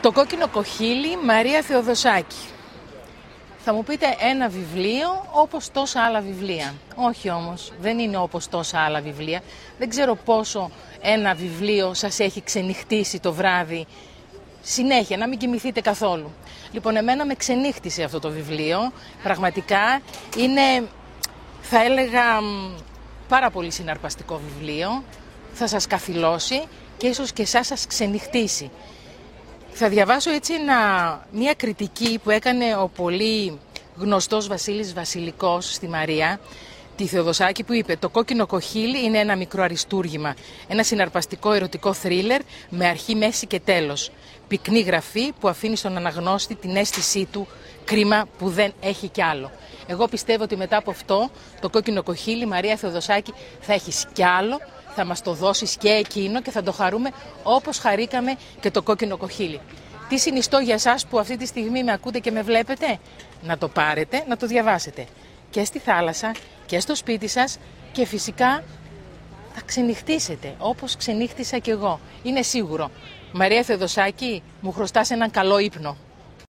Το κόκκινο κοχύλι, Μαρία Θεοδοσάκη. Θα μου πείτε ένα βιβλίο όπως τόσα άλλα βιβλία. Όχι όμως, δεν είναι όπως τόσα άλλα βιβλία. Δεν ξέρω πόσο ένα βιβλίο σας έχει ξενυχτήσει το βράδυ συνέχεια, να μην κοιμηθείτε καθόλου. Λοιπόν, εμένα με ξενύχτησε αυτό το βιβλίο. Πραγματικά είναι, θα έλεγα, πάρα πολύ συναρπαστικό βιβλίο. Θα σας καθυλώσει και ίσως και εσάς σας ξενυχτήσει. Θα διαβάσω έτσι μια κριτική που έκανε ο πολύ γνωστός Βασίλης Βασιλικός στη Μαρία, τη Θεοδοσάκη, που είπε: «Το κόκκινο κοχύλι είναι ένα μικρό αριστούργημα, ένα συναρπαστικό ερωτικό θρίλερ με αρχή, μέση και τέλος. Πυκνή γραφή που αφήνει στον αναγνώστη την αίσθησή του, κρίμα που δεν έχει κι άλλο». Εγώ πιστεύω ότι μετά από αυτό το κόκκινο κοχύλι, Μαρία Θεοδοσάκη, θα έχεις κι άλλο, θα μας το δώσεις και εκείνο και θα το χαρούμε όπως χαρήκαμε και το κόκκινο κοχύλι. Τι συνιστώ για εσάς που αυτή τη στιγμή με ακούτε και με βλέπετε? Να το πάρετε, να το διαβάσετε και στη θάλασσα και στο σπίτι σας και φυσικά θα ξενυχτήσετε όπως ξενύχτησα κι εγώ. Είναι σίγουρο. Μαρία Θεοδοσάκη, μου χρωστάς έναν καλό ύπνο.